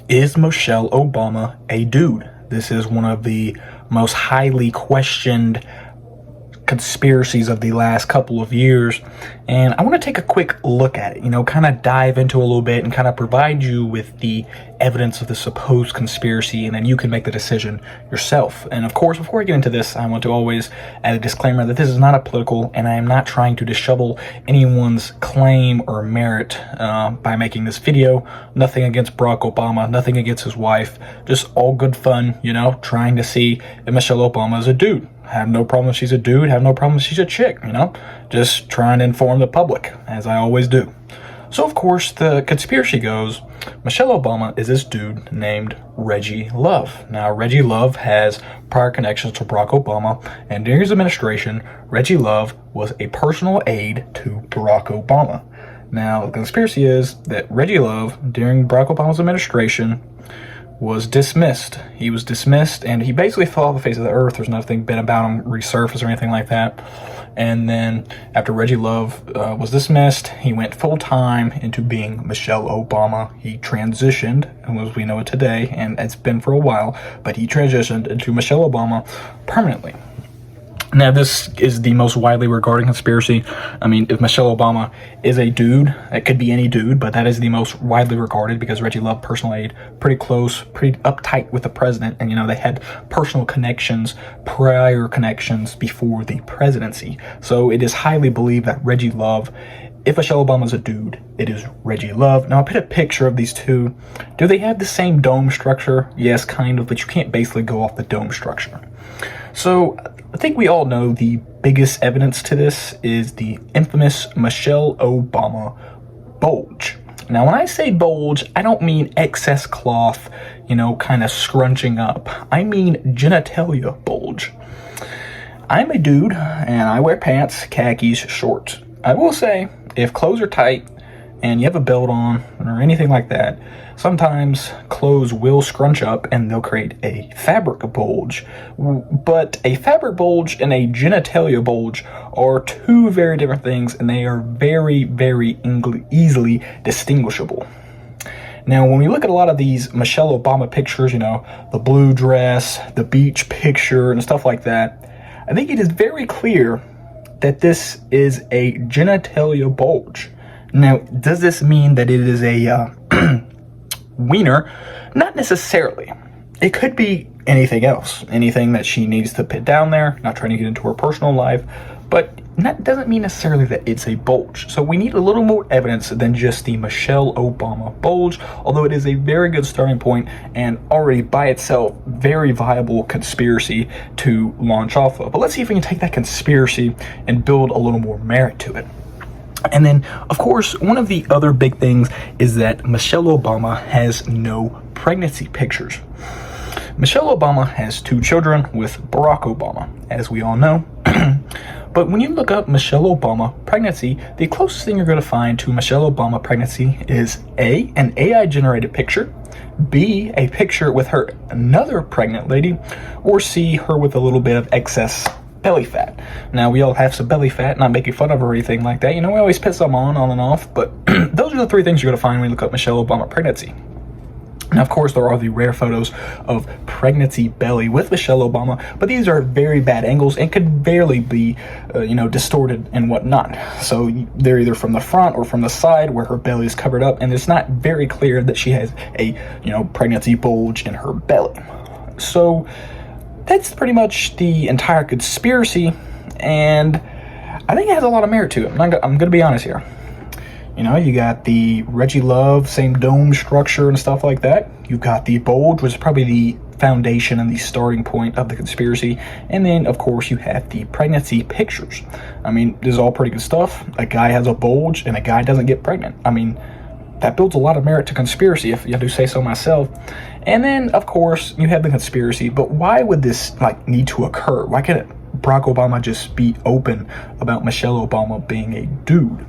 Is Michelle Obama a dude? This is one of the most highly questioned conspiracies of the last couple of years, and I want to take a quick look at it, kind of dive into a little bit and kind of provide you with the evidence of the supposed conspiracy, and then you can make the decision yourself. And of course, before I get into this, I want to always add a disclaimer that this is not a political, and I am not trying to dishevel anyone's claim or merit by making this video. Nothing against Barack Obama, nothing against his wife, just all good fun, trying to see if Michelle Obama is a dude. Have no problem if she's a dude, have no problem if she's a chick, just trying to inform the public, as I always do. So, of course, the conspiracy goes, Michelle Obama is this dude named Reggie Love. Now, Reggie Love has prior connections to Barack Obama, and during his administration, Reggie Love was a personal aide to Barack Obama. Now, the conspiracy is that Reggie Love, during Barack Obama's administration, was dismissed. He was dismissed, and he basically fell off the face of the earth. There's nothing been about him resurfaced or anything like that. And then after Reggie Love was dismissed, he went full-time into being Michelle Obama. He transitioned, as we know it today, and it's been for a while, but he transitioned into Michelle Obama permanently. Now, this is the most widely regarded conspiracy. I mean, if Michelle Obama is a dude, it could be any dude, but that is the most widely regarded because Reggie Love, personal aide, pretty close, pretty uptight with the president. And, they had personal connections, prior connections before the presidency. So it is highly believed that Reggie Love, if Michelle Obama is a dude, it is Reggie Love. Now, I put a picture of these two. Do they have the same dome structure? Yes, kind of, but you can't basically go off the dome structure. So I think we all know the biggest evidence to this is the infamous Michelle Obama bulge. Now, when I say bulge, I don't mean excess cloth, kind of scrunching up. I mean genitalia bulge. I'm a dude, and I wear pants, khakis, shorts. I will say, if clothes are tight and you have a belt on or anything like that, sometimes clothes will scrunch up and they'll create a fabric bulge. But a fabric bulge and a genitalia bulge are two very different things, and they are very, very easily distinguishable. Now, when we look at a lot of these Michelle Obama pictures, the blue dress, the beach picture, and stuff like that, I think it is very clear that this is a genitalia bulge. Now, does this mean that it is a wiener? Not necessarily. It could be anything else, anything that she needs to put down there, not trying to get into her personal life, but that doesn't mean necessarily that it's a bulge. So we need a little more evidence than just the Michelle Obama bulge, although it is a very good starting point and already by itself very viable conspiracy to launch off of. But let's see if we can take that conspiracy and build a little more merit to it. And then, of course, one of the other big things is that Michelle Obama has no pregnancy pictures. Michelle Obama has 2 children with Barack Obama, as we all know. But when you look up Michelle Obama pregnancy, the closest thing you're going to find to Michelle Obama pregnancy is A, an AI-generated picture, B, a picture with her another pregnant lady, or C, her with a little bit of excess belly fat. Now, we all have some belly fat, not making fun of her or anything like that. We always put some on and off, but those are the 3 things you're going to find when you look up Michelle Obama pregnancy. Now, of course, there are the rare photos of pregnancy belly with Michelle Obama, but these are very bad angles and could barely be, distorted and whatnot. So they're either from the front or from the side where her belly is covered up, and it's not very clear that she has a, pregnancy bulge in her belly. So that's pretty much the entire conspiracy, and I think it has a lot of merit to it. I'm going to be honest here. You got the Reggie Love, same dome structure and stuff like that. You've got the bulge, which is probably the foundation and the starting point of the conspiracy. And then, of course, you have the pregnancy pictures. This is all pretty good stuff. A guy has a bulge and a guy doesn't get pregnant. That builds a lot of merit to conspiracy, if I do say so myself. And then, of course, you have the conspiracy. But why would this need to occur? Why can't Barack Obama just be open about Michelle Obama being a dude?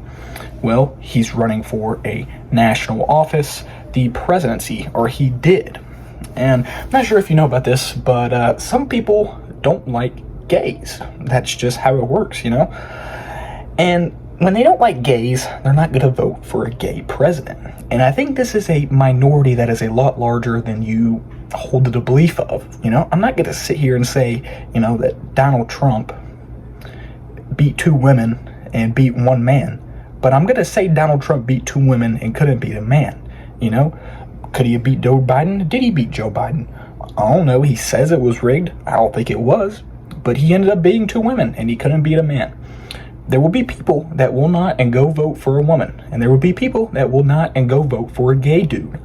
Well, he's running for a national office, the presidency, or he did. And I'm not sure if you know about this, but some people don't like gays. That's just how it works, And when they don't like gays, they're not going to vote for a gay president. And I think this is a minority that is a lot larger than you hold the belief of. I'm not going to sit here and say, that Donald Trump beat 2 women and beat 1 man. But I'm going to say Donald Trump beat 2 women and couldn't beat a man. Could he have beat Joe Biden? Did he beat Joe Biden? I don't know. He says it was rigged. I don't think it was. But he ended up beating 2 women and he couldn't beat a man. There will be people that will not and go vote for a woman. And there will be people that will not and go vote for a gay dude.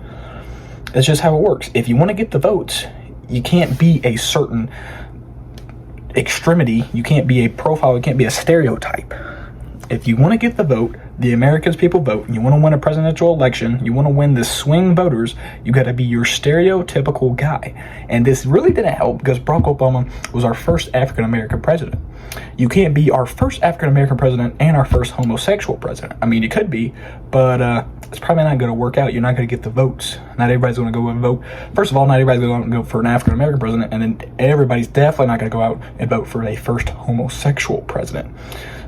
That's just how it works. If you want to get the votes, you can't be a certain extremity. You can't be a profile. You can't be a stereotype. If you want to get the vote, the Americans people vote, and you want to win a presidential election, you want to win the swing voters, you got to be your stereotypical guy. And this really didn't help because Barack Obama was our first African-American president. You can't be our first African-American president and our first homosexual president. I mean, you could be, but it's probably not going to work out. You're not going to get the votes. Not everybody's going to go and vote. First of all, not everybody's going to go for an African-American president, and then everybody's definitely not going to go out and vote for a first homosexual president.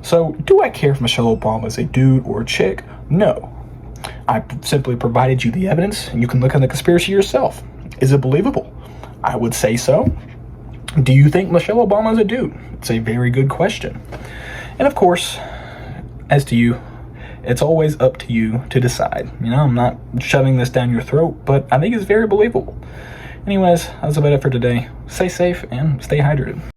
So, do I care if Michelle Obama is a dude or a chick? No. I simply provided you the evidence, and you can look at the conspiracy yourself. Is it believable? I would say so. Do you think Michelle Obama is a dude? It's a very good question. And of course, as to you, it's always up to you to decide. I'm not shoving this down your throat, but I think it's very believable. Anyways, that's about it for today. Stay safe and stay hydrated.